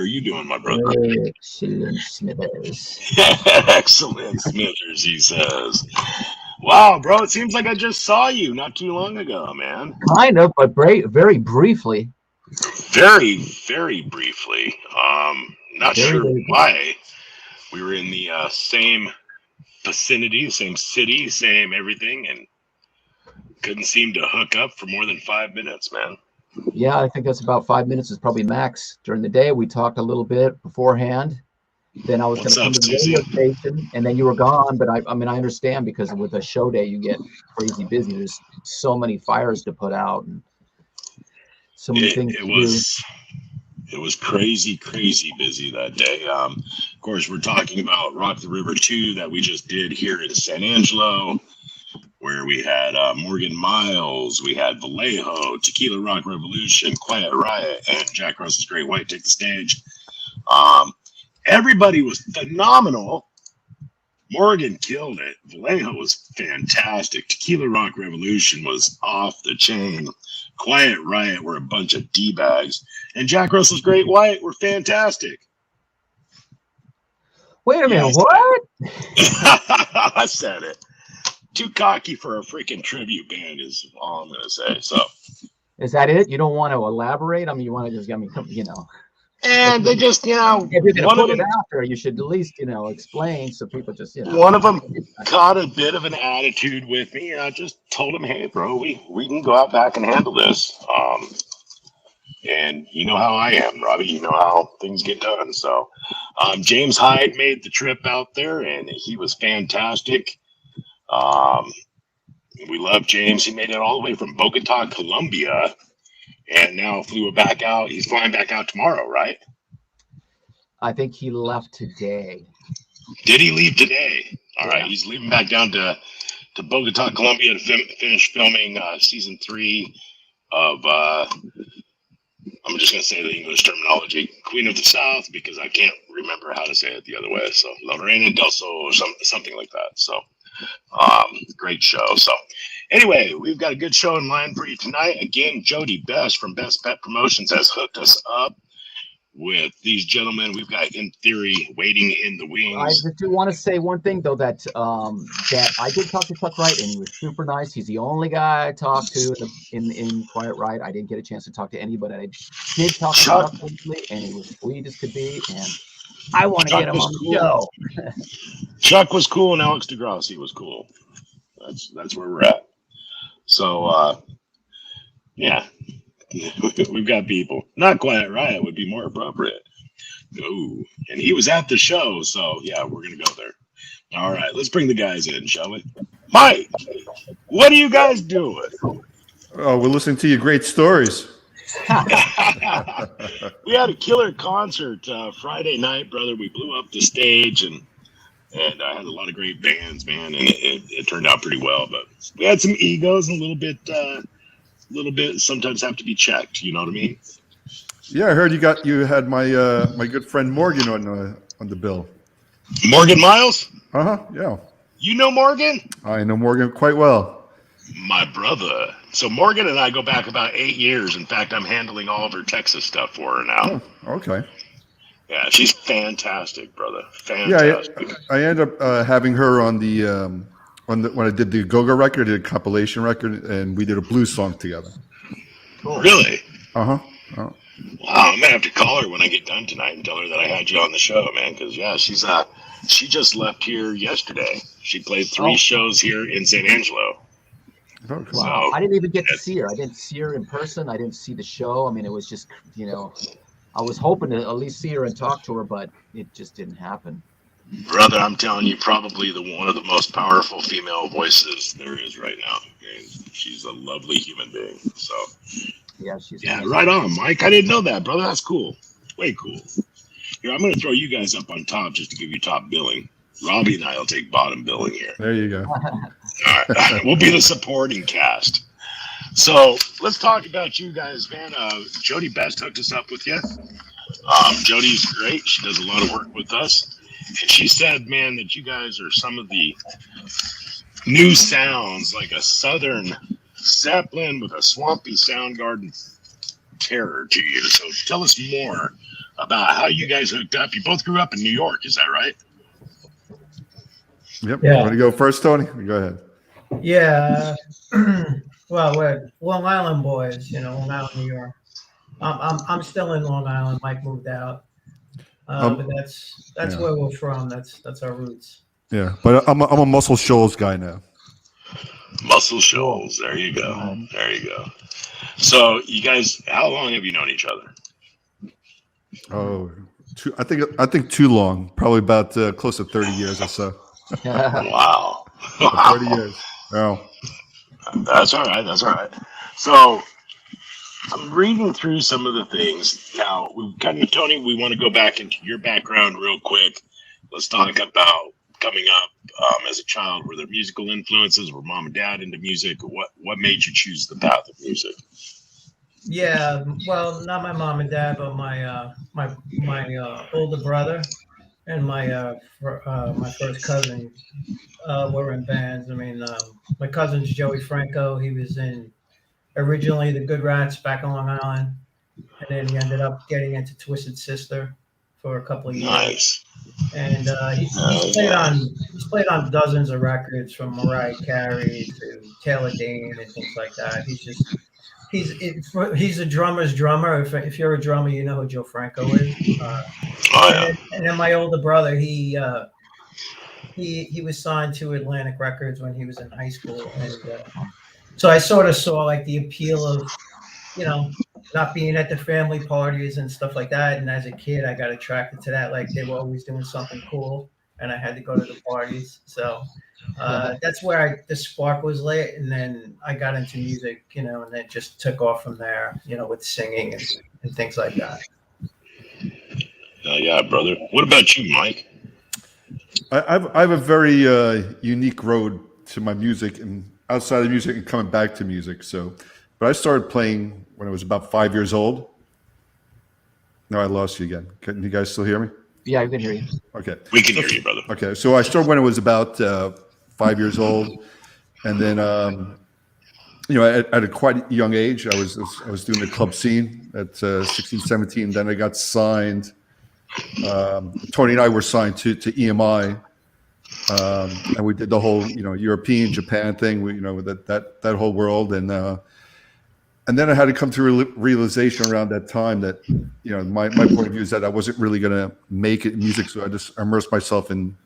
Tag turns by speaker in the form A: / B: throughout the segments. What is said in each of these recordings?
A: are you doing, my brother?
B: Excellent, Smithers.
A: Excellent, Smithers, he says. Wow, bro, it seems like I just saw you not too long ago, man.
B: Kind of, but very briefly.
A: Very, very briefly. Not
B: Very,
A: sure
B: very briefly.
A: why. We were in the same vicinity, same city, same everything, and couldn't seem to hook up for more than 5 minutes, man.
B: Yeah, I think that's about 5 minutes is probably max. During the day, we talked a little bit beforehand. Then I was going
A: What's
B: to
A: up,
B: come to the
A: Susie?
B: radio station, and then you were gone. But I mean, I understand because with a show day, you get crazy busy. There's so many fires to put out and so many
A: It,
B: things
A: it
B: to do.
A: was it was crazy, crazy busy that day. Of course, we're talking about Rock the River 2 that we just did here in San Angelo, where we had Morgan Miles, we had Vallejo, Tequila Rock Revolution, Quiet Riot, and Jack Russell's Great White take the stage. Um, Everybody was phenomenal. Morgan killed it. Vallejo was fantastic. Tequila Rock Revolution was off the chain. Quiet Riot were a bunch of D-bags. And Jack Russell's Great White were fantastic.
B: Wait a minute,
A: Yes.
B: what?
A: I said it. Too cocky for a freaking tribute band is all I'm going to say. So,
B: Is that it? You don't want to elaborate? I mean, you want to just,
A: and they just,
B: if you're going to
A: one of
B: put it
A: them,
B: out there, you should at least, explain so people just,
A: one of them caught a bit of an attitude with me, and I just told him, "Hey, bro, we can go out back and handle this." And you know how I am, Robbie. You know how things get done. So, James Hyde made the trip out there, and he was fantastic. We love James. He made it all the way from Bogota, Colombia, and now flew back out. He's flying back out tomorrow, right?
B: I think he left today.
A: Did he leave today? All
B: Yeah.
A: right, he's leaving back down to Bogota, Colombia to finish filming season 3 of, I'm just going to say the English terminology, Queen of the South, because I can't remember how to say it the other way. So, La Reina del Sol or something like that. So, great show. So, anyway, we've got a good show in line for you tonight. Again, Jody Best from Best Pet Promotions has hooked us up with these gentlemen. We've got In Theory waiting in the
B: I
A: wings.
B: just do want to say one thing though, that I did talk to Chuck Wright, and he was super nice. He's the only guy I talked to in Quiet Riot. I didn't get a chance to talk to anybody. I did talk to
A: Chuck,
B: Chuck briefly, and he was sweet as could be. And I want to
A: Chuck
B: get him
A: was
B: on the
A: cool.
B: show.
A: Chuck was cool, and Alex DeGrassi was cool. That's where we're at. So, yeah, we've got people. Not Quiet Riot would be more appropriate. Oh, and he was at the show, so yeah, we're gonna go there. All right, let's bring the guys in, shall we? Mike, what are you guys doing?
C: Oh, we're listening to your great stories.
A: We had a killer concert Friday night, brother. We blew up the stage and I had a lot of great bands, man, and it turned out pretty well. But we had some egos and a little bit sometimes have to be checked. You know what I mean?
C: Yeah, I heard you had my my good friend Morgan on the bill.
A: Morgan Miles?
C: Yeah.
A: You know Morgan?
C: I know Morgan quite well.
A: My brother. So Morgan and I go back about 8 years. In fact, I'm handling all of her Texas stuff for her now.
C: Oh, okay.
A: Yeah, she's fantastic, brother.
C: Yeah,
A: Fantastic.
C: I ended up having her on when I did the Go-Go record, I did a compilation record, and we did a blues song together.
B: Cool.
A: Really?
C: Oh.
A: Wow, I'm gonna have to call her when I get done tonight and tell her that I had you on the show, man. Because yeah, she just left here yesterday. She played 3 shows here in San Angelo.
C: Okay.
B: Wow.
A: So,
B: I didn't even get to see her. I didn't see her in person. I didn't see the show. I mean, it was just, I was hoping to at least see her and talk to her, but it just didn't happen.
A: brother, I'm telling you, probably one of the most powerful female voices there is right now. And she's a lovely human being. So
B: Yeah, she's
A: yeah,
B: nice.
A: right on, Mike. I didn't know that, brother. That's cool. Way cool. Here, I'm gonna throw you guys up on top just to give you top billing. Robbie and I will take bottom billing here.
C: There you go.
A: All right. We'll be the supporting cast. So let's talk about you guys, man. Jody Best hooked us up with you. Jody's great. She does a lot of work with us. And she said, man, that you guys are some of the new sounds, like a southern Zeppelin with a swampy Soundgarden terror to you. So tell us more about how you guys hooked up. You both grew up in New York, is that right?
C: Yep.
D: Yeah.
C: Want to go first, Tony? Go ahead.
D: Yeah. Well, we're Long Island boys, Long Island, New York. I'm still in Long Island. Mike moved out, but that's
C: yeah.
D: where we're from. That's our roots.
C: Yeah, but I'm a Muscle Shoals guy now.
A: Muscle Shoals. There you go. There you go. So, you guys, how long have you known each other?
C: Oh, I think too long. Probably about close to 30 years or so.
A: Wow.
C: 30 years. Oh.
A: That's all right. That's all right. So, I'm reading through some of the things. Now, Tony, we want to go back into your background real quick. Let's talk about coming up as a child. Were there musical influences? Were mom and dad into music? What made you choose the path of music?
D: Yeah, well, not my mom and dad, but my older brother and my first cousin were in bands. I mean, my cousin's Joey Franco. He was in originally the Good Rats back on Long Island, and then he ended up getting into Twisted Sister for a couple of years.
A: Nice.
D: And he's played on dozens of records, from Mariah Carey to Taylor Dane and things like that. He's a drummer's drummer. If you're a drummer, you know who Joe Franco is. And then my older brother, he was signed to Atlantic Records when he was in high school, and so I sort of saw like the appeal of, not being at the family parties and stuff like that. And as a kid, I got attracted to that. Like, they were always doing something cool, and I had to go to the parties. So that's where the spark was lit. And then I got into music, and then just took off from there, with singing and things like that.
A: Yeah, brother. What about you, Mike?
C: I have a very unique road to my music, and outside of music and coming back to music. But I started playing when I was about 5 years old. No, I lost you again. Can you guys still hear me?
B: Yeah, we can hear you.
C: Okay.
A: We can hear you, brother.
C: Okay, so I started when I was about 5 years old, and then at a quite young age, I was doing the club scene at 16, 17. Then I got signed. Tony and I were signed to EMI, and we did the whole European, Japan thing. We that whole world, and then I had to come to a realization around that time that my point of view is that I wasn't really going to make it in music, so I just immersed myself in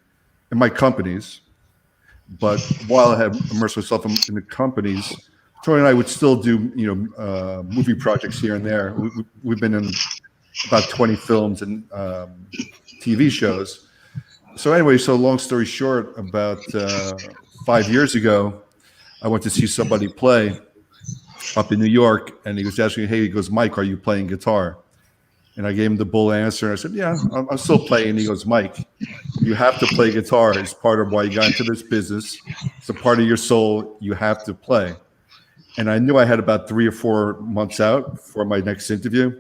C: my companies. But while I had immersed myself in the companies, Tony and I would still do movie projects here and there. We've been in about 20 films and TV shows. So anyway, long story short, about 5 years ago, I went to see somebody play up in New York, and he was asking me, he goes, Mike, are you playing guitar? And I gave him the bull answer, and I said, yeah, I'm still playing. And he goes, Mike, you have to play guitar. It's part of why you got into this business. It's a part of your soul. You have to play. And I knew I had about 3 or 4 months out for my next interview.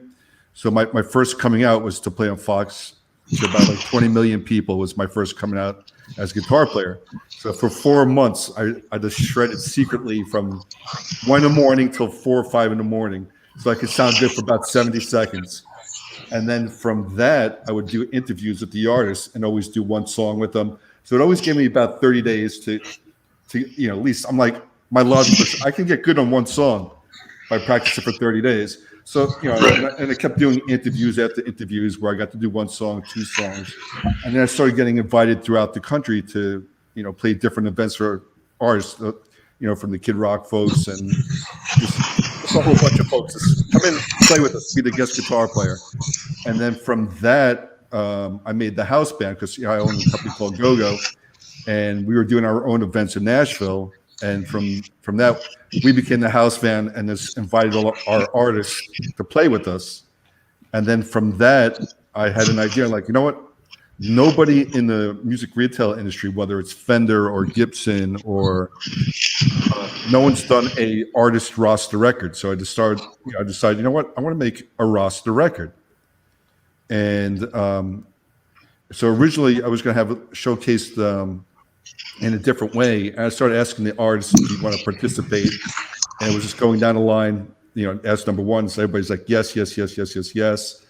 C: So my first coming out was to play on Fox. So about like 20 million people was my first coming out as a guitar player. So for 4 months, I just shredded secretly from 1 in the morning till 4 or 5 in the morning. So I could sound good for about 70 seconds. And then from that, I would do interviews with the artists and always do one song with them. So it always gave me about 30 days to at least I'm like, my logic was I can get good on one song by practicing for 30 days. So, and I kept doing interviews after interviews where I got to do 1 song, 2 songs. And then I started getting invited throughout the country to, play different events for artists, from the Kid Rock folks and just a whole bunch of folks. Just come in, play with us, be the guest guitar player. And then from that, I made the house band because I own a company called Go-Go. And we were doing our own events in Nashville. And from that, we became the house band and just invited all our artists to play with us. And then from that, I had an idea like, you know what? Nobody in the music retail industry, whether it's Fender or Gibson or no one's done a artist roster record. So I decided, you know what? I want to make a roster record. And so originally I was going to have it showcased in a different way. And I started asking the artists if you want to participate. And it was just going down the line, as number one. So everybody's like, yes, yes, yes, yes, yes, yes.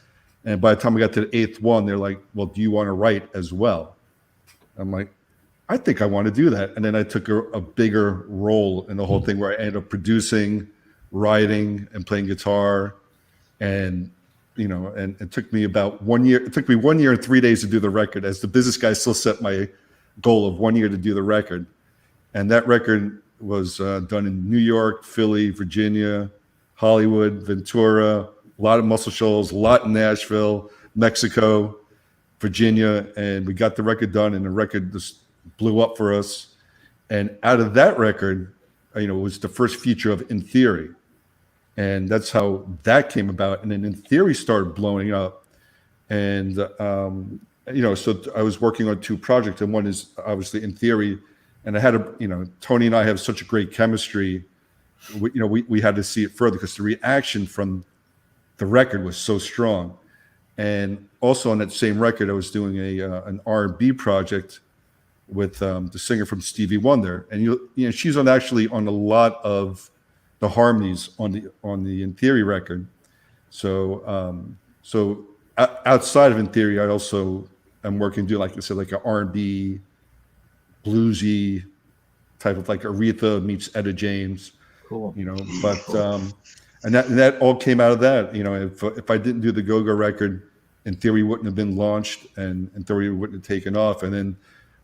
C: And by the time we got to the 8th one, they're like, well, do you want to write as well? I'm like, I think I want to do that. And then I took a bigger role in the whole thing, where I ended up producing, writing, and playing guitar. And, you know, and it took me about 1 year. It took me 1 year and 3 days to do the record, as the business guy still set my goal of 1 year to do the record. And that record was done in New York, Philly, Virginia, Hollywood, Ventura, a lot of Muscle Shoals, a lot in Nashville, Mexico, Virginia. And we got the record done, and the record just blew up for us. And out of that record, you know, it was the first feature of In Theory. And that's how that came about. And then In Theory started blowing up. And, you know, so I was working on 2 projects, and one is obviously In Theory. And I had you know, Tony and I have such a great chemistry. We had to see it further, because the reaction from the record was so strong. And also on that same record, I was doing an R&B project with the singer from Stevie Wonder. And, you know, she's actually on a lot of the harmonies on the In Theory record. So, outside of In Theory, I also am working, like I said, like an R&B, bluesy type of, like Aretha meets Etta James.
B: Cool.
C: You know, but and that all came out of that. You know, if I didn't do the Go-Go record, In Theory wouldn't have been launched, and In Theory wouldn't have taken off. And then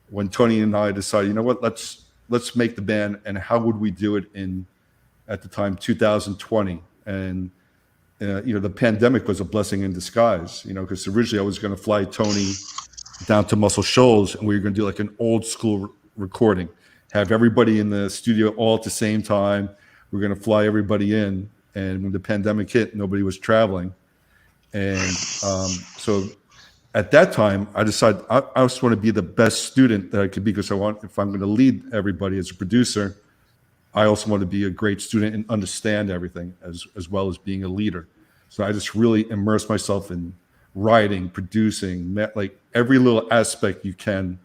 C: when Tony and I decided, you know what, let's make the band, and how would we do it in, at the time, 2020? And you know, the pandemic was a blessing in disguise. You know, because originally I was going to fly Tony down to Muscle Shoals, and we were going to do like an old school recording, have everybody in the studio all at the same time. We're going to fly everybody in. And when the pandemic hit, nobody was traveling. And so at that time, I decided I just want to be the best student that I could be, because if I'm going to lead everybody as a producer, I also want to be a great student and understand everything as well as being a leader. So I just really immersed myself in writing, producing, like every little aspect you can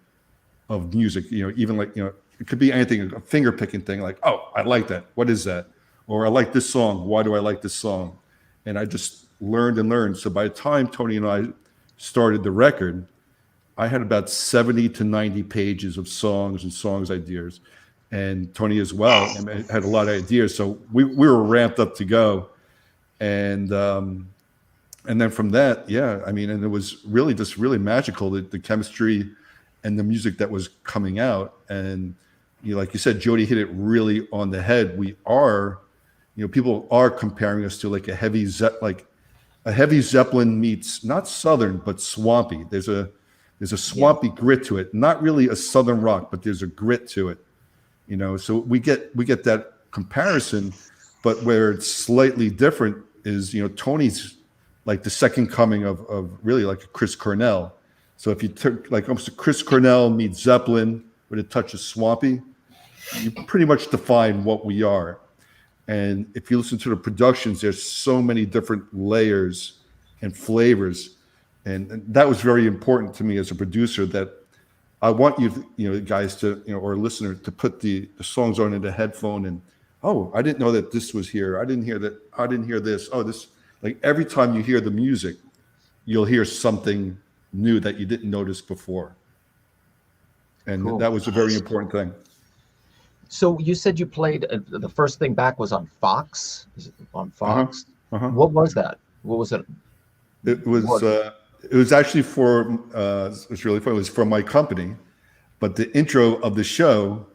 C: of music. You know, even like, you know, it could be anything, a finger picking thing, like, oh, I like that. What is that? Or I like this song. Why do I like this song? And I just learned and learned. So by the time Tony and I started the record, I had about 70 to 90 pages of songs and songs ideas. And Tony as well, and had a lot of ideas. So we were ramped up to go. And then from that, yeah, I mean, and it was really just really magical, the chemistry and the music that was coming out. And, you know, like you said, Jody hit it really on the head. We are, you know, people are comparing us to like a heavy Zeppelin meets not Southern, but swampy. There's a swampy grit to it. Not really a Southern rock, but there's a grit to it. You know, so we get that comparison, but where it's slightly different is, you know, Tony's like the second coming of really like a Chris Cornell. So if you took like almost a Chris Cornell meets Zeppelin with a touch of swampy, you pretty much define what we are. And if you listen to the productions, there's so many different layers and flavors. And that was very important to me as a producer, that I want you guys to, you know, or a listener to put the songs on in the headphone and, oh, I didn't know that this was here. I didn't hear that. I didn't hear this. Oh, this, like every time you hear the music, you'll hear something new that you didn't notice before. And cool. That was a very important thing.
B: So you said you played, the first thing back was on Fox? Is it on Fox?
C: Uh-huh.
B: What was that? What was it?
C: It was actually for, it's really funny, it was for my company, but the intro of the show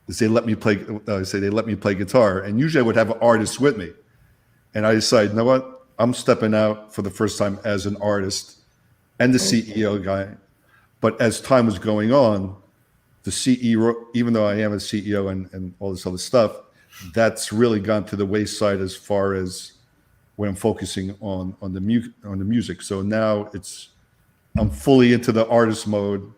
C: is they let me play guitar, and usually I would have an artist with me. And I decided, you know what, I'm stepping out for the first time as an artist and the CEO guy. But as time was going on, the CEO, even though I am a CEO and all this other stuff, that's really gone to the wayside as far as when I'm focusing on the music. So now I'm fully into the artist mode,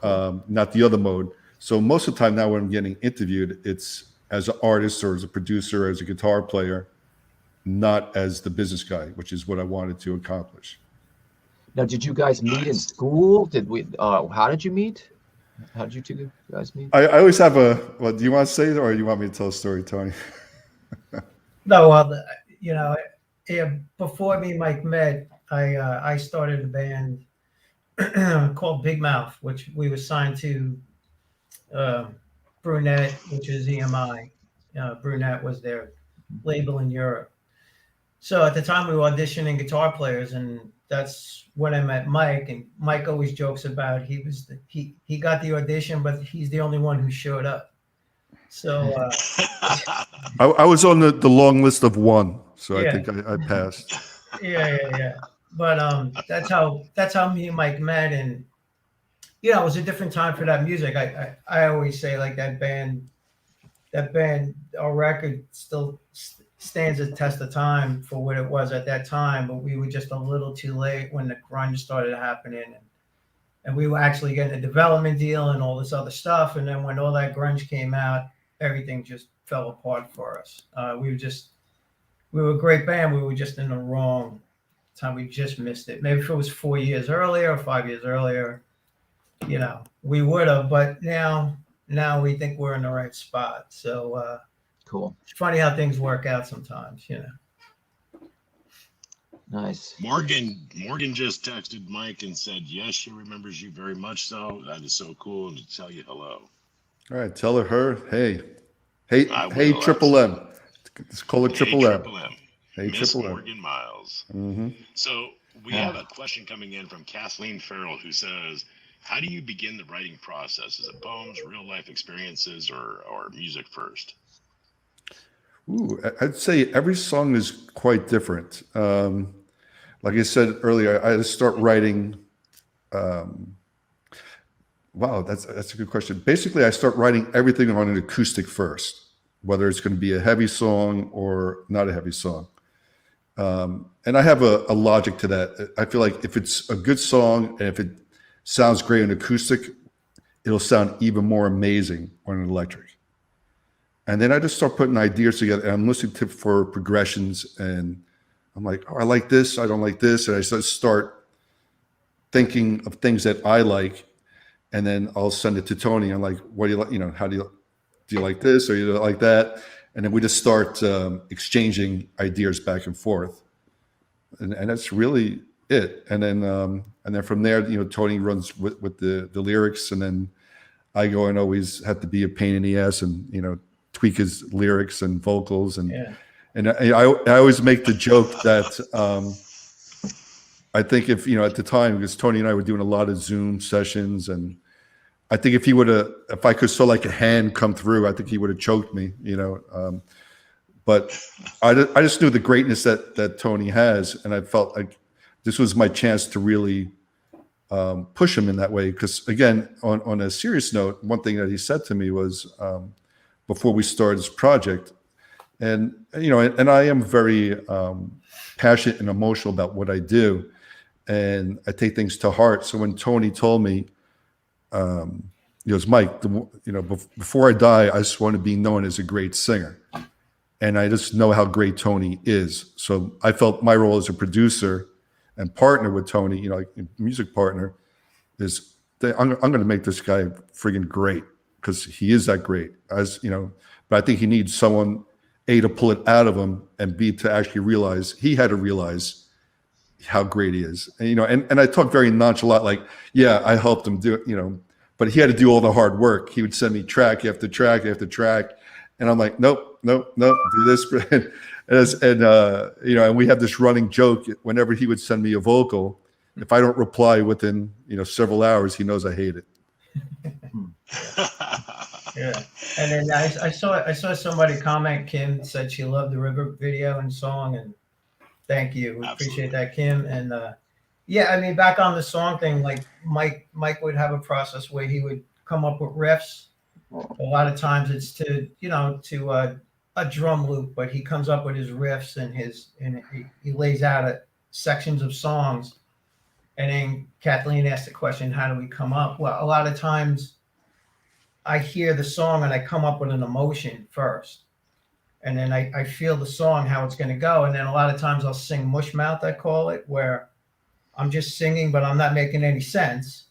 C: not the other mode. So most of the time now when I'm getting interviewed, it's as an artist or as a producer or as a guitar player, not as the business guy, which is what I wanted to accomplish.
B: Now, did you guys meet in school? How did you meet? How did you two guys meet?
C: I always have do you want to say it, or do you want me to tell a story, Tony?
D: No, well, you know, before me and Mike met, I started a band called Big Mouth, which we were signed to uh, Brunette, which is EMI. Brunette was their label in Europe. So at the time, we were auditioning guitar players, and that's when I met Mike. And Mike always jokes about he got the audition, but he's the only one who showed up. So
C: I was on the long list of one, so
D: Yeah.
C: I think I passed.
D: yeah. But that's how me and Mike met, and it was a different time for that music. I always say like that band, our record still stands a test of time for what it was at that time, but we were just a little too late when the grunge started happening, and we were actually getting a development deal and all this other stuff. And then when all that grunge came out, everything just fell apart for us. We were a great band. We were just in the wrong time. We just missed it. Maybe if it was 4 years earlier or 5 years earlier, we would have. But now we think we're in the right spot. So
B: Cool.
D: it's funny how things work out sometimes.
B: Nice.
A: Morgan just texted Mike and said, yes, she remembers you very much so. That is so cool. And to tell you hello.
C: All right, tell her, hey,
A: I
C: hey,
A: will,
C: Triple M. Let's call it Triple M. Hey,
A: Miss
C: Triple M.
A: Morgan Miles.
C: Mm-hmm.
A: So we have a question coming in from Kathleen Farrell, who says, how do you begin the writing process? Is it poems, real life experiences, or music first?
C: Ooh, I'd say every song is quite different. Like I said earlier, I start writing. Wow, that's a good question. Basically, I start writing everything on an acoustic first, whether it's going to be a heavy song or not a heavy song. And I have a logic to that. I feel like if it's a good song and if it sounds great on acoustic, it'll sound even more amazing on an electric. And then I just start putting ideas together, and I'm listening for progressions, and I'm like, oh, I like this, I don't like this. And I start thinking of things that I like, and then I'll send it to Tony. I'm like, what do you like? How do you like this, or you like that? And then we just start exchanging ideas back and forth. And that's really it. And then from there, Tony runs with the lyrics, and then I go and always have to be a pain in the ass and tweak his lyrics and vocals, and I always make the joke that I think if at the time, because Tony and I were doing a lot of Zoom sessions, and I think if I could saw like a hand come through, I think he would have choked me, but I just knew the greatness that Tony has, and I felt like this was my chance to really push him in that way. Because again, on a serious note, one thing that he said to me was before we started this project, and I am very passionate and emotional about what I do, and I take things to heart. So when Tony told me, he goes, Mike, before I die, I just want to be known as a great singer. And I just know how great Tony is. So I felt my role as a producer and partner with Tony, like music partner, is I'm going to make this guy friggin' great, because he is that great. But I think he needs someone, A, to pull it out of him, and B, to actually realize how great he is. And I talk very nonchalant, like, yeah, I helped him do it, but he had to do all the hard work. He would send me track after track after track. And I'm like, nope, do this. And we have this running joke. Whenever he would send me a vocal, if I don't reply within, several hours, he knows I hate it.
D: Yeah. And then I saw somebody comment, Kim said she loved the River video and song, and thank you. We appreciate that, Kim. And back on the song thing, like Mike would have a process where he would come up with riffs. A lot of times it's to a drum loop, but he comes up with his riffs and he lays out sections of songs. And then Kathleen asked the question, how do we come up? Well, a lot of times I hear the song and I come up with an emotion first. And then I feel the song, how it's going to go. And then a lot of times I'll sing mush mouth, I call it, where I'm just singing, but I'm not making any sense.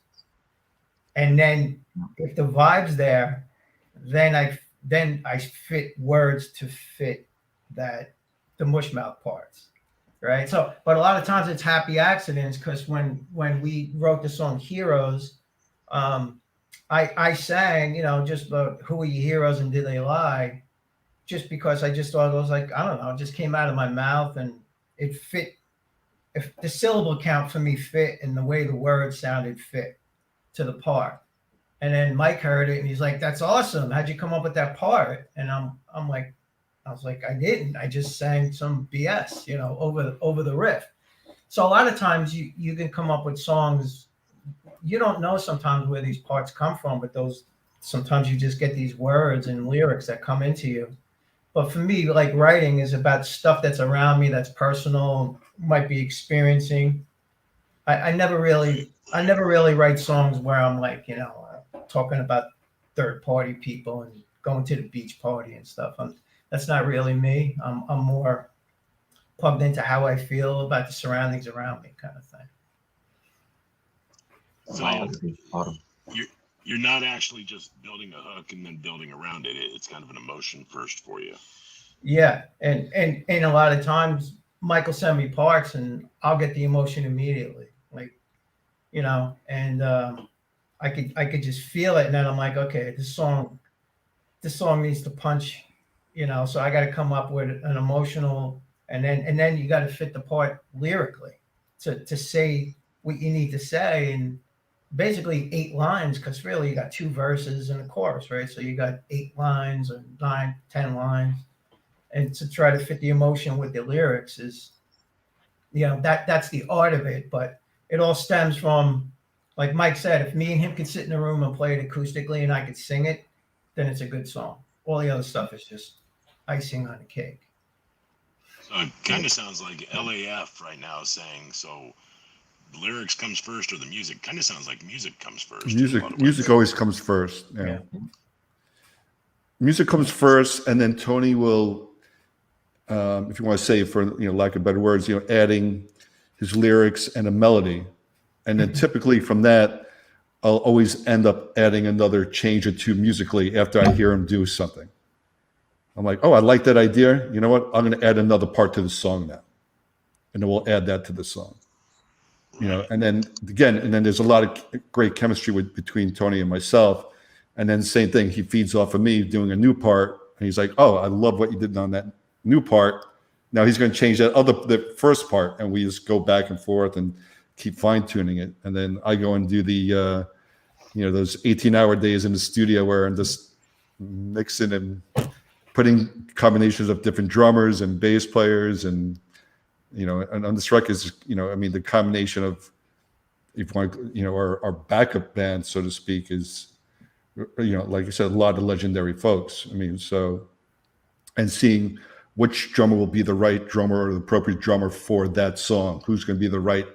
D: And then if the vibe's there, then I fit words to fit the mush mouth parts, right? So, but a lot of times it's happy accidents because when we wrote the song Heroes, I sang, just about who are your heroes and did they lie, just because I just thought it was like, I don't know, it just came out of my mouth and it fit. If the syllable count for me fit and the way the words sounded fit to the part. And then Mike heard it and he's like, "That's awesome. How'd you come up with that part?" And I'm like, I was like, "I didn't. I just sang some BS, over the riff." So a lot of times you can come up with songs. You don't know sometimes where these parts come from, but sometimes you just get these words and lyrics that come into you. But for me, like writing is about stuff that's around me, that's personal, might be experiencing. I never really write songs where I'm like, talking about third party people and going to the beach party and stuff. That's not really me. I'm more plugged into how I feel about the surroundings around me, kind of thing.
A: So you're not actually just building a hook and then building around it. It's kind of an emotion first for you.
D: Yeah, and a lot of times Michael send me parts and I'll get the emotion immediately, like, and I could just feel it, and then I'm like, okay, this song needs to punch, so I got to come up with an emotional, and then you got to fit the part lyrically to say what you need to say, and basically 8 lines, because really you got 2 verses and a chorus, right? So you got 8 lines or 9, 10 lines, and to try to fit the emotion with the lyrics is, that's the art of it, but it all stems from, like Mike said, if me and him could sit in a room and play it acoustically and I could sing it, then it's a good song. All the other stuff is just icing on the cake.
A: So it kind of sounds like LAF right now saying, so lyrics comes first or the music? Kind of sounds like music comes first.
C: Music always comes first. Yeah. Music comes first, and then Tony will, if you want to say, for lack of better words, adding his lyrics and a melody. And then typically from that, I'll always end up adding another change or 2 musically after I hear him do something. I'm like, oh, I like that idea. You know what? I'm going to add another part to the song now. And then we'll add that to the song. And then there's a lot of great chemistry between Tony and myself. And then same thing, he feeds off of me doing a new part. And he's like, oh, I love what you did on that new part. Now he's going to change the first part. And we just go back and forth and keep fine tuning it. And then I go and do the, those 18-hour days in the studio where I'm just mixing and putting combinations of different drummers and bass players. And, and on this record is, the combination of, if you want, our backup band, so to speak, is, like I said, a lot of legendary folks. And seeing which drummer will be the right drummer or the appropriate drummer for that song, who's going to be the right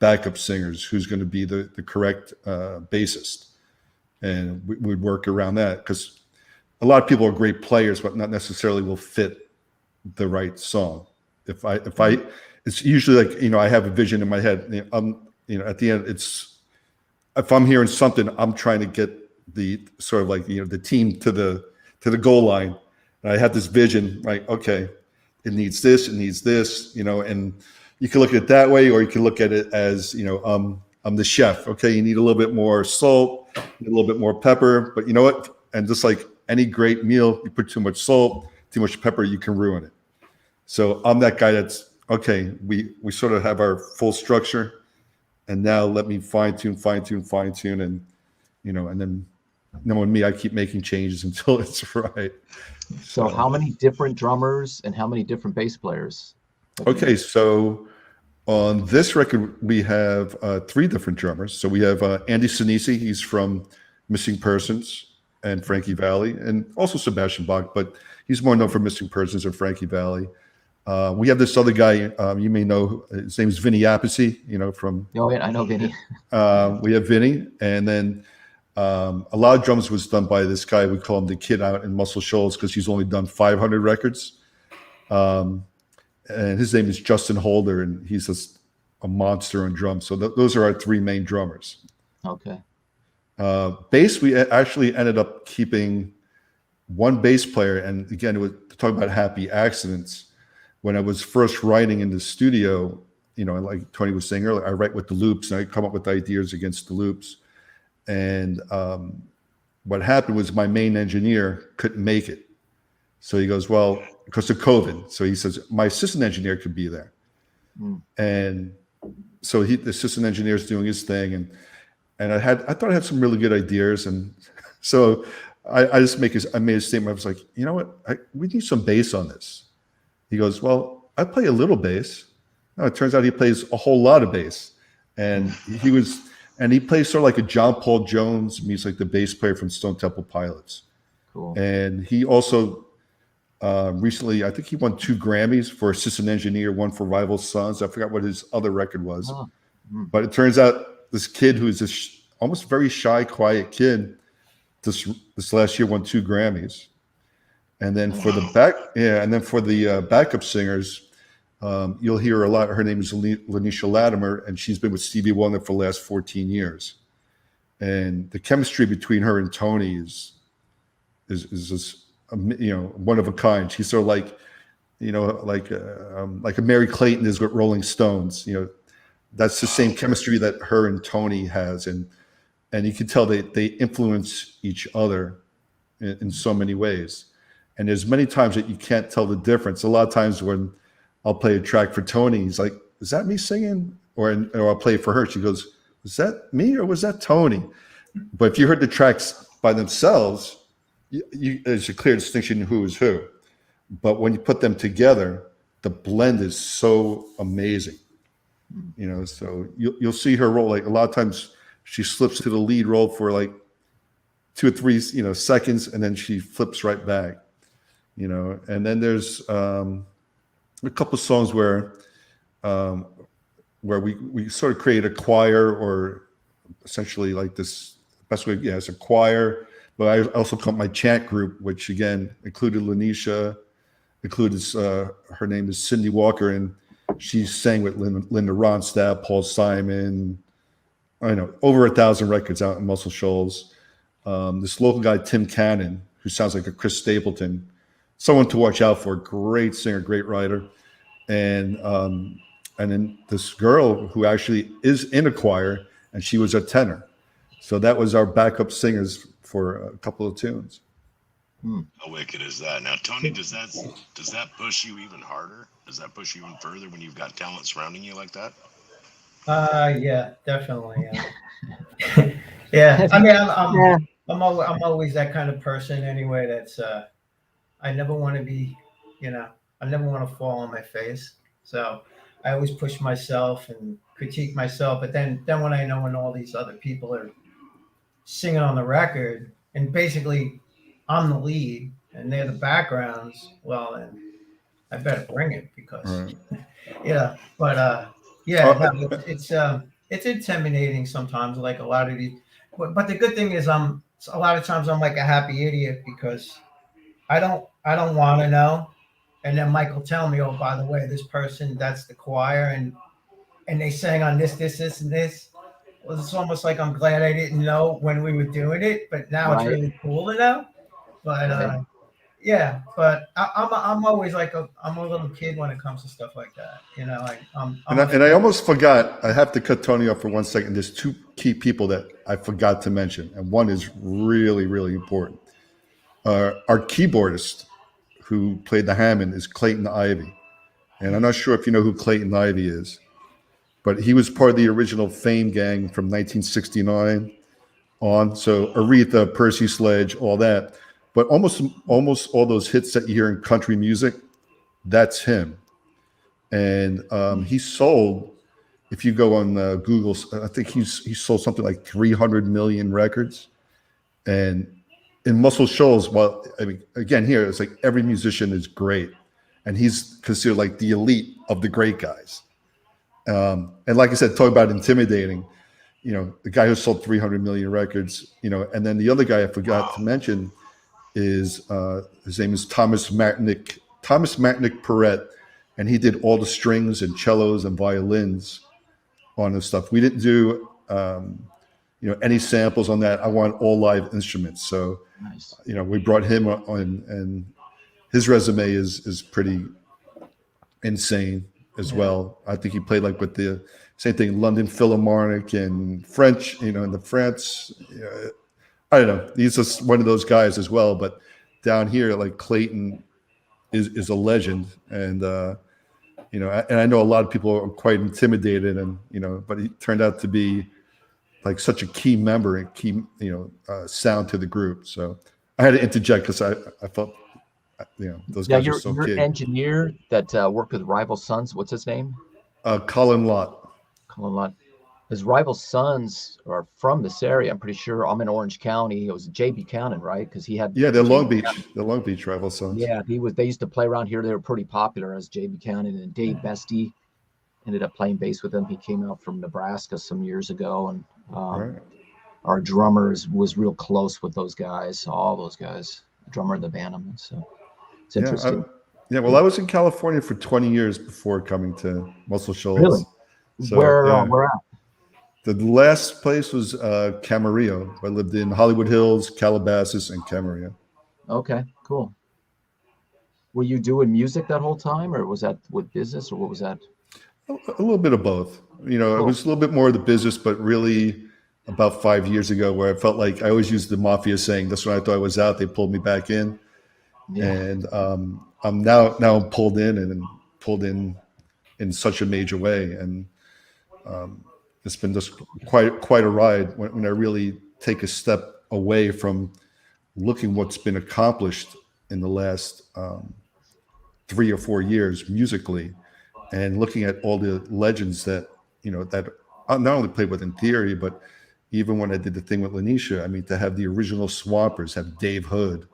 C: backup singers, who's going to be the correct bassist. And we'd work around that, because a lot of people are great players, but not necessarily will fit the right song. It's usually like, I have a vision in my head. At the end, if I'm hearing something, I'm trying to get the sort of like, the team to the goal line. And I have this vision, like, okay, it needs this, and you can look at it that way, or you can look at it as, I'm the chef. Okay, you need a little bit more salt, a little bit more pepper, but you know what? And just like any great meal, you put too much salt, too much pepper, you can ruin it. So I'm that guy that's, okay, we sort of have our full structure, and now let me fine tune, and and then knowing me, I keep making changes until it's right.
B: So how many different drummers and how many different bass players?
C: Okay, so on this record, we have 3 different drummers. So we have Andy Sinisi, he's from Missing Persons and Frankie Valli, and also Sebastian Bach, but he's more known for Missing Persons and Frankie Valli. We have this other guy, you may know, his name is Vinny Appice, from...
B: Oh, yeah, I know Vinny.
C: We have Vinny, and then a lot of drums was done by this guy. We call him the kid out in Muscle Shoals, because he's only done 500 records. And his name is Justin Holder, and he's just a monster on drums. So those are our 3 main drummers.
B: Okay.
C: Bass, we actually ended up keeping 1 bass player, and again, talking about happy accidents. when I was first writing in the studio, like Tony was saying earlier, I write with the loops and I come up with ideas against the loops. And what happened was my main engineer couldn't make it. So he goes, well, because of COVID. So he says, my assistant engineer could be there. And so the assistant engineer is doing his thing. And I thought I had some really good ideas. And so I made a statement. I was like, you know what? We need some bass on this. He goes, well, I play a little bass. No, it turns out he plays a whole lot of bass. And he plays sort of like a John Paul Jones. He's like the bass player from Stone Temple Pilots.
B: Cool.
C: And he also recently, I think he won 2 Grammys for assistant engineer, one for Rival Sons. I forgot what his other record was.
B: Oh.
C: But it turns out this kid who's this almost very shy, quiet kid, this last year won 2 Grammys. And then for the backup singers, you'll hear a lot. Her name is Lanisha Latimer, and she's been with Stevie Wonder for the last 14 years. And the chemistry between her and Tony is just, one of a kind. She's sort of like, like a Mary Clayton is with Rolling Stones. That's the same chemistry that her and Tony has, and you can tell they influence each other in so many ways. And there's many times that you can't tell the difference. A lot of times when I'll play a track for Tony, he's like, "Is that me singing?" Or I'll play it for her. She goes, "Was that me or was that Tony?" But if you heard the tracks by themselves, there's a clear distinction who is who. But when you put them together, the blend is so amazing. So you'll see her role. Like a lot of times, she slips to the lead role for like 2 or 3 seconds, and then she flips right back. And then there's a couple of songs where we sort of create a choir, or essentially like this. Best way, it's a choir. But I also call my chant group, which again included Lanisha, her name is Cindy Walker, and she sang with Linda Ronstadt, Paul Simon. I know over 1,000 records out in Muscle Shoals. This local guy Tim Cannon, who sounds like a Chris Stapleton, someone to watch out for. Great singer, great writer, and then this girl who actually is in a choir, and she was a tenor. So that was our backup singers for a couple of tunes.
A: How wicked is that? Now, Tony, does that push you even harder? Does that push you even further when you've got talent surrounding you like that?
D: Yeah, definitely. Yeah. I mean, I'm always that kind of person anyway. That's I never want to be, I never want to fall on my face. So I always push myself and critique myself. But then when I know when all these other people are singing on the record, and basically I'm the lead and they're the backgrounds, well, then I better bring it because, But it's intimidating sometimes. Like a lot of these, but the good thing is a lot of times I'm like a happy idiot because I don't want to know, and then Mike will tell me, oh, by the way, this person, that's the choir, and they sang on this, and this. Well, it's almost like I'm glad I didn't know when we were doing it, but now It's really cool to know. But but I'm always like I'm a little kid when it comes to stuff like that.
C: I almost forgot. I have to cut Tony off for 1 second. There's 2 key people that I forgot to mention, and one is really, really important. Our keyboardist who played the Hammond is Clayton Ivey, and I'm not sure if you know who Clayton Ivey is, but he was part of the original Fame gang from 1969 on. So Aretha, Percy Sledge, all that. But almost all those hits that you hear in country music, that's him. And he sold, if you go on Google, I think he sold something like 300 million records. And in Muscle Shoals, well, I mean, again, here it's like every musician is great, and he's considered like the elite of the great guys. And like I said, talk about intimidating. The guy who sold 300 million records. And then the other guy I forgot to mention is his name is Thomas Matnick Perrette, and he did all the strings and cellos and violins on this stuff. We didn't do any samples on that. I want all live instruments. So
B: Nice.
C: we brought him on, and his resume is pretty insane as
B: Yeah.
C: well. I think he played like with the same thing, London Philharmonic and French, in the France. I don't know. He's just one of those guys as well. But down here, like Clayton is a legend, and and I know a lot of people are quite intimidated, and but he turned out to be like such a key member and key sound to the group. So I had to interject because I felt those
B: Yeah,
C: guys are so
B: your
C: key.
B: engineer that worked with Rival Sons, what's his name?
C: Colin Lott.
B: Colin Lott. His Rival Sons are from this area. I'm pretty sure. I'm in Orange County. It was J. Buchanan, right? Because he had
C: Yeah, they're
B: J.
C: Long Beach.
B: Buchanan.
C: The Long Beach Rival Sons.
B: Yeah, he was. They used to play around here. They were pretty popular as J. Buchanan, and Dave Bestie ended up playing bass with him. He came out from Nebraska some years ago, and
C: Right.
B: our drummers was real close with those guys. All those guys, drummer of the Bannerman. So it's interesting.
C: Well, I was in California for 20 years before coming to Muscle Shoals.
B: Really?
C: So,
B: where at?
C: The last place was Camarillo. I lived in Hollywood Hills, Calabasas, and Camarillo.
B: Okay, cool. Were you doing music that whole time, or was that with business, or what was that?
C: A little bit of both. It
B: Cool.
C: was a little bit more of the business, but really about 5 years ago, where I felt like I always used the mafia saying, "That's when I thought I was out." They pulled me back in,
B: Yeah.
C: and I'm now I'm pulled in and pulled in such a major way, and it's been just quite a ride when I really take a step away from looking what's been accomplished in the last 3 or 4 years musically, and looking at all the legends that that I not only played with in theory, but even when I did the thing with Lanisha. I mean, to have the original Swampers, have Dave Hood,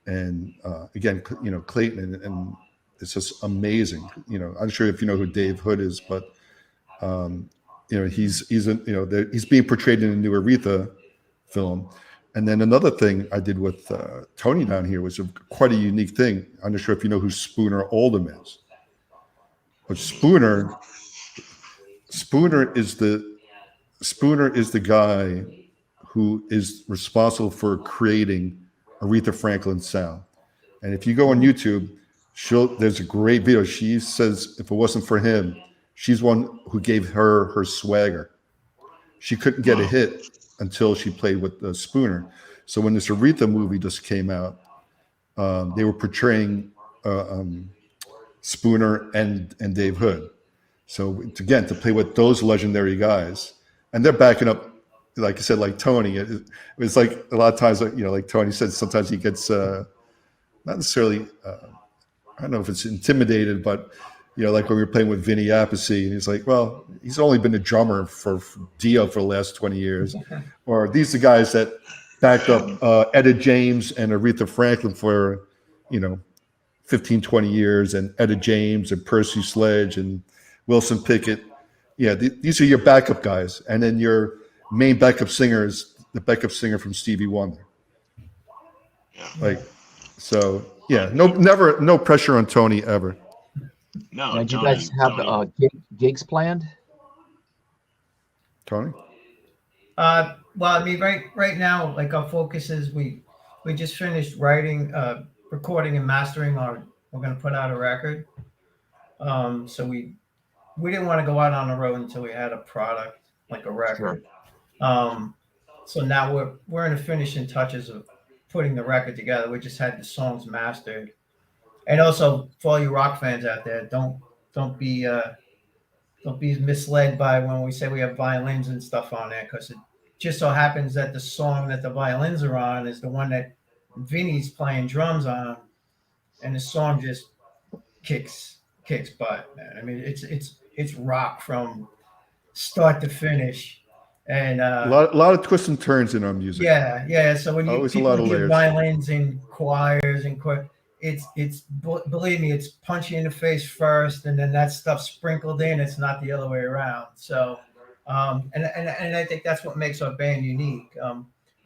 C: and again, Clayton, and it's just amazing. I'm sure if you know who Dave Hood is, but he's being portrayed in a new Aretha film. And then another thing I did with Tony down here was quite a unique thing. I'm not sure if you know who Spooner Oldham is, but Spooner is the guy who is responsible for creating Aretha Franklin's sound. And if you go on YouTube, there's a great video. She says if it wasn't for him, she's one who gave her swagger. She couldn't get a hit until she played with Spooner. So when this Aretha movie just came out, they were portraying Spooner and Dave Hood. So again, to play with those legendary guys, and they're backing up, like I said, like Tony. It's like a lot of times, like Tony said, sometimes he gets not necessarily, I don't know if it's intimidated, but like when we were playing with Vinny Appice, and he's like, well, he's only been a drummer for Dio for the last 20 years. Or these are guys that backed up Etta James and Aretha Franklin for, 15, 20 years, and Etta James and Percy Sledge and Wilson Pickett. Yeah, these are your backup guys. And then your main backup singer is the backup singer from Stevie Wonder. So, yeah, no pressure on Tony ever.
A: No.
B: And do you guys have gigs planned?
C: Tony?
D: Well, I mean, right now, like our focus is we just finished writing, recording, and mastering we're going to put out a record. So we didn't want to go out on the road until we had a product, like a record. Sure. So now we're in the finishing touches of putting the record together. We just had the songs mastered. And also, for all you rock fans out there, don't be misled by when we say we have violins and stuff on there, because it just so happens that the song that the violins are on is the one that Vinny's playing drums on, and the song just kicks butt, man. I mean, it's rock from start to finish, and
C: a lot of twists and turns in our music.
D: Yeah. So when people hear
C: layers.
D: Violins and choirs and it's believe me, it's punch you in the face first, and then that stuff sprinkled in. It's not the other way around. So, and I think that's what makes our band unique.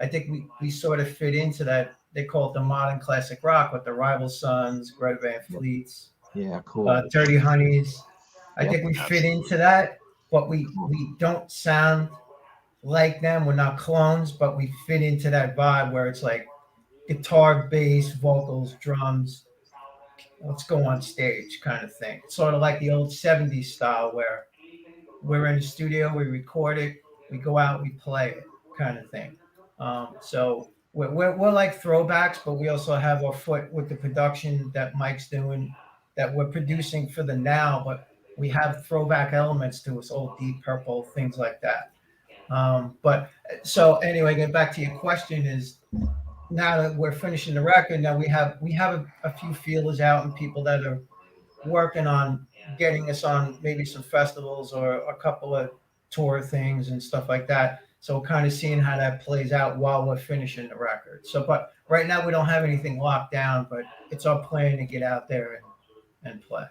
D: I think we sort of fit into that. They call it the modern classic rock with the Rival Sons, Greta Van Fleet's,
B: yeah, cool,
D: Dirty Honeys. I think we fit into that, but we don't sound like them. We're not clones, but we fit into that vibe where it's like guitar, bass, vocals, drums, let's go on stage kind of thing. It's sort of like the old 70s style where we're in the studio, we record it, we go out, we play it kind of thing. So we're like throwbacks, but we also have our foot with the production that Mike's doing, that we're producing for the now, but we have throwback elements to us, old Deep Purple, things like that. But so anyway, getting back to your question is, now that we're finishing the record, now we have a few feelers out and people that are working on getting us on maybe some festivals or a couple of tour things and stuff like that. So kind of seeing how that plays out while we're finishing the record. So, but right now we don't have anything locked down, but it's our plan to get out there and play.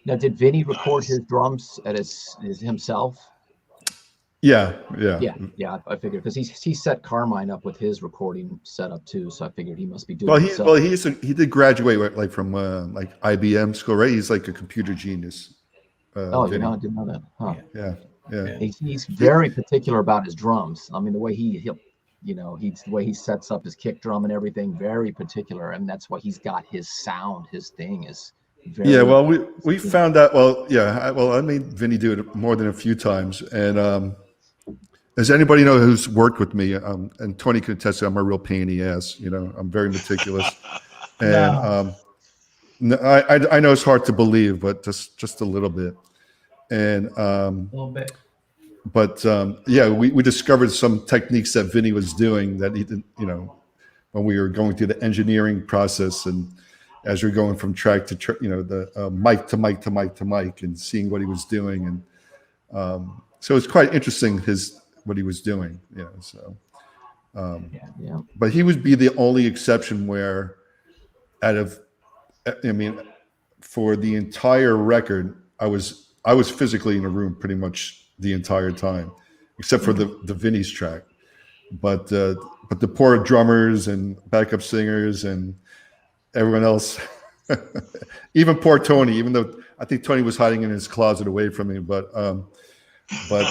B: Now, did Vinny record his drums at his himself?
C: Yeah.
B: Yeah. I figured because he set Carmine up with his recording setup too, so I figured he must be doing.
C: He did graduate like from like IBM school, right? He's like a computer genius.
B: I didn't know that. Huh.
C: Yeah.
B: He's very particular about his drums. I mean, the way the way he sets up his kick drum and everything, very particular, and that's why he's got his sound. His thing is.
C: Yeah, well, we found out. Well, yeah, I made Vinny do it more than a few times, and does anybody know who's worked with me? And Tony can attest that I'm a real pain in the ass. I'm very meticulous, and I know it's hard to believe, but just a little bit, and
D: a little bit.
C: But yeah, we discovered some techniques that Vinny was doing that he didn't, when we were going through the engineering process and as you're going from track to track, the mic to mic to mic to mic, and seeing what he was doing, and so it's quite interesting what he was doing. So. But he would be the only exception where, for the entire record, I was physically in the room pretty much the entire time, except for the Vinny's track. But the poor drummers and backup singers and everyone else, even poor Tony, even though I think Tony was hiding in his closet away from me, but like I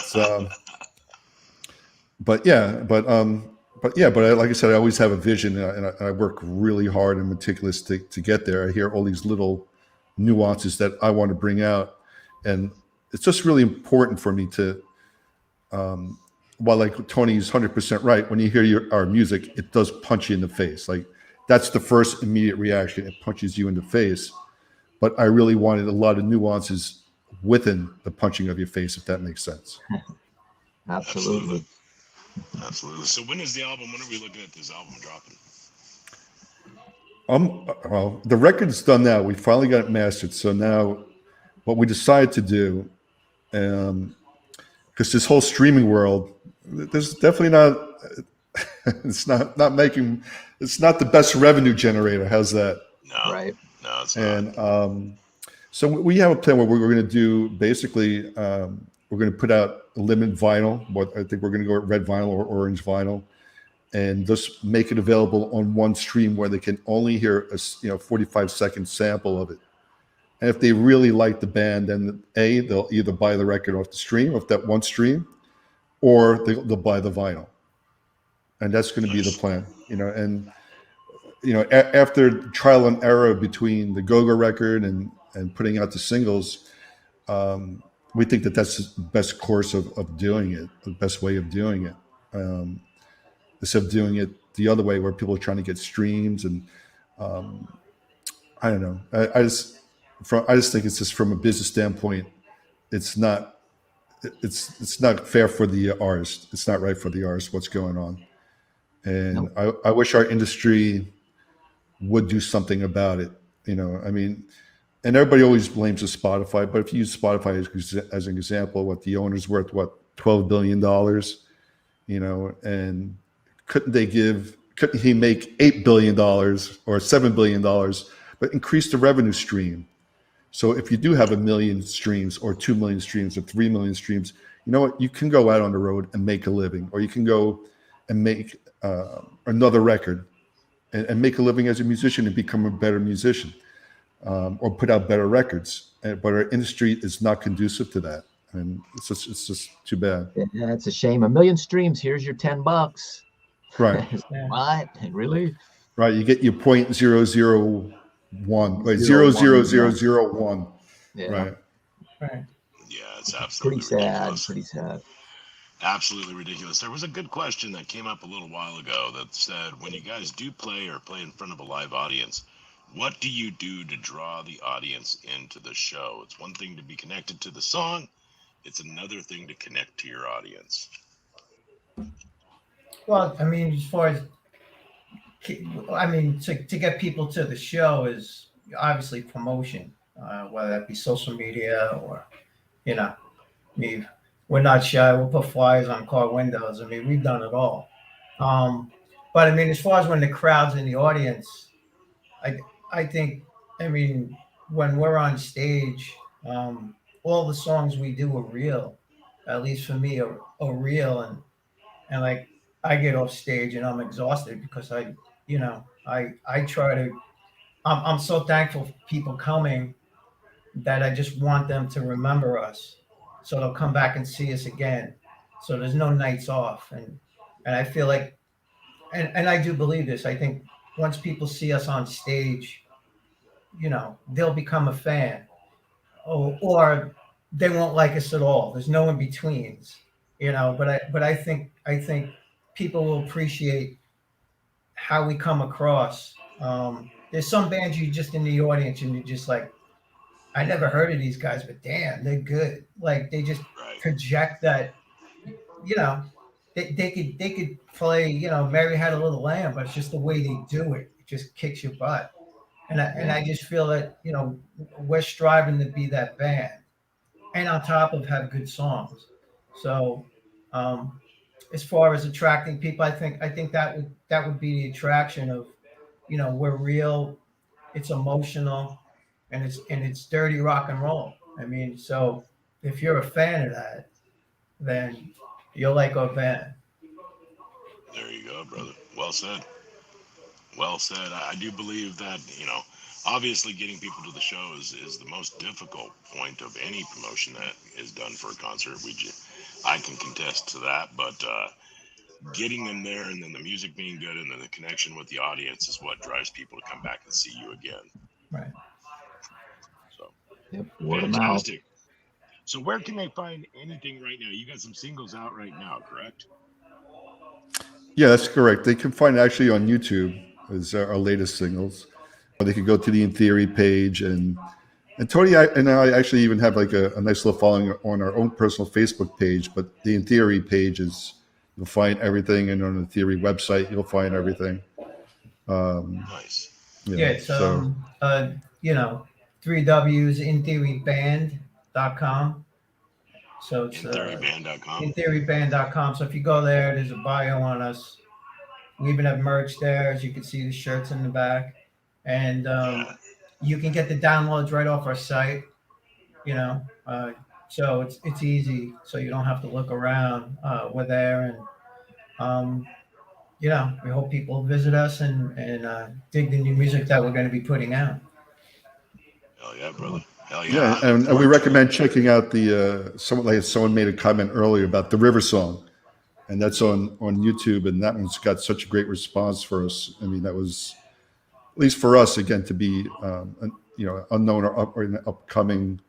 C: said, I always have a vision, and I work really hard and meticulous to get there. I hear all these little nuances that I want to bring out, and it's just really important for me to, while like Tony's 100% right, when you hear our music, it does punch you in the face. Like that's the first immediate reaction. It punches you in the face. But I really wanted a lot of nuances within the punching of your face, if that makes sense.
B: Absolutely.
A: So when is the album? When are we looking at this album dropping?
C: Well, the record's done now. We finally got it mastered. So now what we decided to do, because this whole streaming world, there's definitely not, it's not the best revenue generator. How's that?
A: No,
B: right.
A: No, it's not.
C: And so we have a plan where we're going to do basically, we're going to put out a limited vinyl. I think we're going to go with red vinyl or orange vinyl, and just make it available on one stream where they can only hear a 45-second sample of it. And if they really like the band, then they'll either buy the record off the stream, off that one stream, or they'll buy the vinyl. And that's going to be the plan, And after trial and error between the Go-Go record and putting out the singles, we think that that's the best course of doing it, the best way of doing it, instead of doing it the other way where people are trying to get streams. And I don't know. I just think it's just from a business standpoint, it's not fair for the artist. It's not right for the artist what's going on. And nope. I wish our industry would do something about it. And everybody always blames the Spotify, but if you use Spotify as an example, the owner's worth $12 billion, and couldn't he make $8 billion or $7 billion, but increase the revenue stream? So if you do have 1 million streams or 2 million streams or 3 million streams, you know what? You can go out on the road and make a living, or you can go and make another record and make a living as a musician and become a better musician. Or put out better records, but our industry is not conducive to that, and it's just too bad.
B: Yeah, it's a shame. 1 million streams. Here's your $10.
C: Right.
B: What? Really?
C: Right. You get your 0.001 1. Wait,
B: 0,
C: 00001.
B: Yeah.
C: Right.
D: Right.
A: Yeah, it's absolutely
B: Pretty sad.
A: ridiculous.
B: Pretty sad.
A: Absolutely ridiculous. There was a good question that came up a little while ago that said, when you guys do play or play in front of a live audience, what do you do to draw the audience into the show? It's one thing to be connected to the song. It's another thing to connect to your audience.
D: Well, I mean, as far as to get people to the show is obviously promotion, whether that be social media or, you know, we're not shy. We'll put flyers on car windows. I mean, we've done it all. But I mean, as far as when the crowd's in the audience, I think, I mean, when we're on stage, all the songs we do are real. At least for me, are real, and like I get off stage and I'm exhausted because I try to. I'm so thankful for people coming that I just want them to remember us, so they'll come back and see us again. So there's no nights off, and I feel like, and I do believe this. I think once people see us on stage, they'll become a fan, or they won't like us at all. There's no in betweens, But I think people will appreciate how we come across. There's some bands you just in the audience and you're just like, I never heard of these guys, but damn, they're good. Like they just project that, they could play, Mary Had a Little Lamb, but it's just the way they do it. It just kicks your butt. And I just feel that, we're striving to be that band, and on top of have good songs. So, as far as attracting people, I think that would be the attraction of, we're real, it's emotional, and it's dirty rock and roll. I mean, so if you're a fan of that, then you'll like our band.
A: There you go, brother. Well said. Well said. I do believe that, obviously getting people to the show is the most difficult point of any promotion that is done for a concert. I can contest to that, but getting them there and then the music being good and then the connection with the audience is what drives people to come back and see you again.
D: Right.
A: So,
B: yep,
A: fantastic. So where can they find anything right now? You got some singles out right now, correct?
C: Yeah, that's correct. They can find it actually on YouTube as our latest singles. Or they could go to the In Theory page, and Tony and I actually even have like a nice little following on our own personal Facebook page. But the In Theory page you'll find everything, and on the Theory website you'll find everything.
A: Nice.
D: Yeah, it's 3 W's intheoryband.com. So it's
A: intheoryband.com.
D: Intheoryband.com. So if you go there, there's a bio on us. We even have merch there, as you can see the shirts in the back, and you can get the downloads right off our site. So it's easy, so you don't have to look around. We're there, and we hope people visit us and dig the new music that we're going to be putting out.
A: Hell yeah, brother. Hell yeah.
C: Yeah, and we recommend checking out someone made a comment earlier about the River Song, and that's on YouTube, and that one's got such a great response for us. I mean, that was, at least for us, again, to be unknown or upcoming.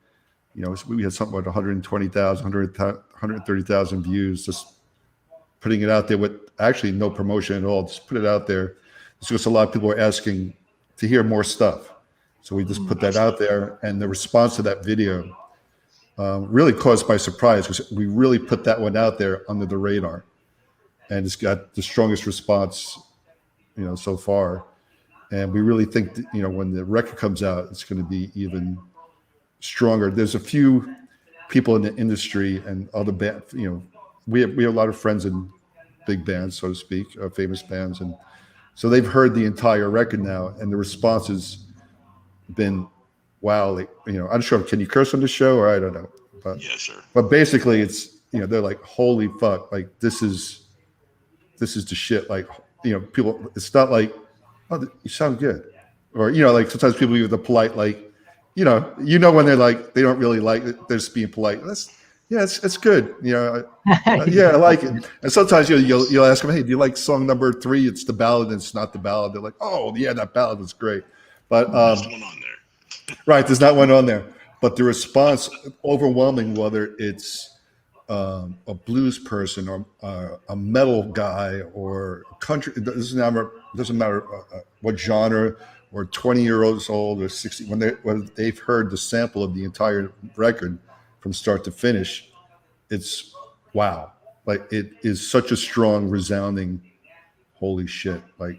C: We had something like 120,000, 130,000 views, just putting it out there with actually no promotion at all. Just put it out there. It's just a lot of people are asking to hear more stuff. So we just put that out there, and the response to that video really caught us by surprise, because we really put that one out there under the radar, and it's got the strongest response, so far. And we really think that, when the record comes out, it's going to be even stronger. There's a few people in the industry and other bands. We have a lot of friends in big bands, so to speak, famous bands, and so they've heard the entire record now, and the response has been, wow. Like, I'm sure, can you curse on the show, or I don't know, but
A: yeah, sure.
C: But basically, it's they're like, holy fuck, like this is the shit. Like, people. It's not like, oh, you sound good, or like sometimes people use the polite, like, when they're like, they don't really like it, they're just being polite. It's good. Yeah, I like it. And sometimes you'll ask them, hey, do you like song number 3? It's the ballad, and it's not the ballad. They're like, oh yeah, that ballad was great. But
A: Best one on there.
C: right, there's not one on there. But the response overwhelming, whether it's a blues person or a metal guy or country. It doesn't matter what genre, or 20-year-olds old or 60. When they've heard the sample of the entire record from start to finish, it's wow. Like, it is such a strong, resounding, holy shit. Like,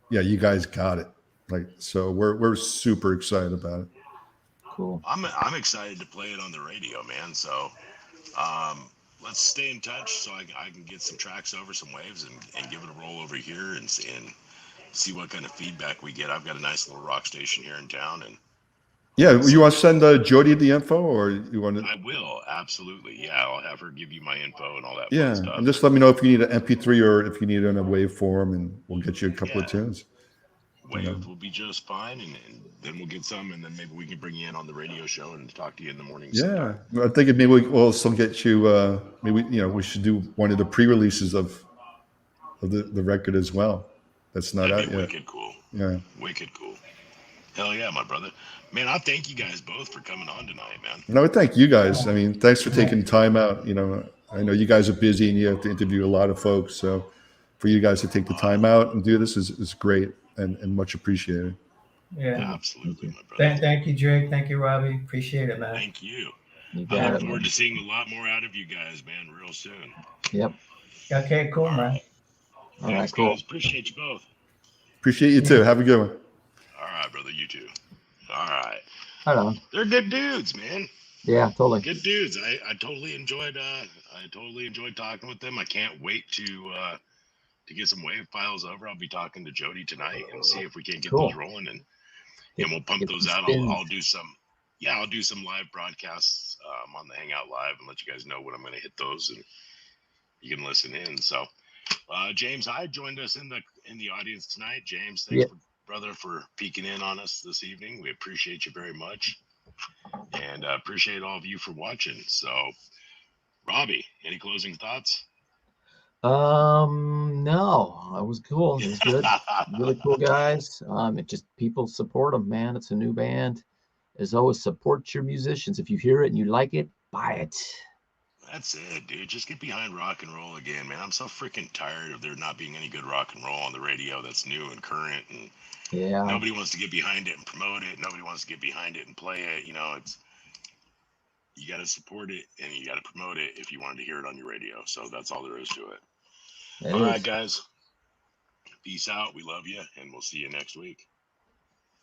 C: yeah, you guys got it. Like, so we're super excited about it.
B: Cool.
A: I'm excited to play it on the radio, man. So let's stay in touch so I can get some tracks over, some waves, and give it a roll over here and see what kind of feedback we get. I've got a nice little rock station here in town, and
C: Yeah, you want to send Jody the info, or you want to?
A: I will, absolutely. Yeah, I'll have her give you my info and all that
C: Yeah,
A: fun stuff.
C: and just let me know if you need an MP3 or if you need it in a wave form, and we'll get you a couple of tunes.
A: Wave will be just fine, and then we'll get some, and then maybe we can bring you in on the radio show and talk to you in the morning.
C: Yeah, I think maybe we'll still get you. Maybe we should do one of the pre-releases of the record as well. That's not
A: That'd
C: out
A: be
C: yet.
A: wicked cool.
C: Yeah,
A: Wicked cool. Hell yeah, my brother. Man, I thank you guys both for coming on tonight, man.
C: no, thank you guys. I mean, thanks for taking time out. I know you guys are busy and you have to interview a lot of folks. So for you guys to take the time out and do this is great and much appreciated.
D: Yeah,
A: absolutely, my brother.
D: Thank you, Drake. Thank you, Robbie. Appreciate it, man.
A: Thank you.
B: You
A: I
B: got
A: look
B: it,
A: forward
B: man.
A: to seeing a lot more out of you guys, man, real soon.
B: Yep.
D: Okay, cool, man.
A: Right.
B: All
A: Thanks,
B: right, cool.
A: guys. Appreciate you both.
C: Appreciate you too. Have a good one.
A: All right, brother. You too. All right.
B: Right on.
A: They're good dudes, man.
B: Yeah, totally.
A: Good dudes. I totally enjoyed talking with them. I can't wait to get some wave files over. I'll be talking to Jody tonight and see if we can get
B: Cool.
A: those rolling, and we'll pump
B: get
A: those
B: some
A: out.
B: spins.
A: I'll do some live broadcasts on the Hangout Live and let you guys know when I'm going to hit those, and you can listen in. So James Hyde joined us in the audience tonight. James, thanks brother for peeking in on us this evening. We appreciate you very much, and appreciate all of you for watching. So Robbie, any closing thoughts?
B: No, it was cool. It was good. Really cool guys. It just, people support them, man. It's a new band. As always, support your musicians. If you hear it and you like it, buy it.
A: That's it, dude. Just get behind rock and roll again, man. I'm so freaking tired of there not being any good rock and roll on the radio that's new and current, and nobody wants to get behind it and promote it. Nobody wants to get behind it and play it. You got to support it and you got to promote it if you wanted to hear it on your radio. So that's all there is to it. All right, guys. Peace out. We love you, and we'll see you next week.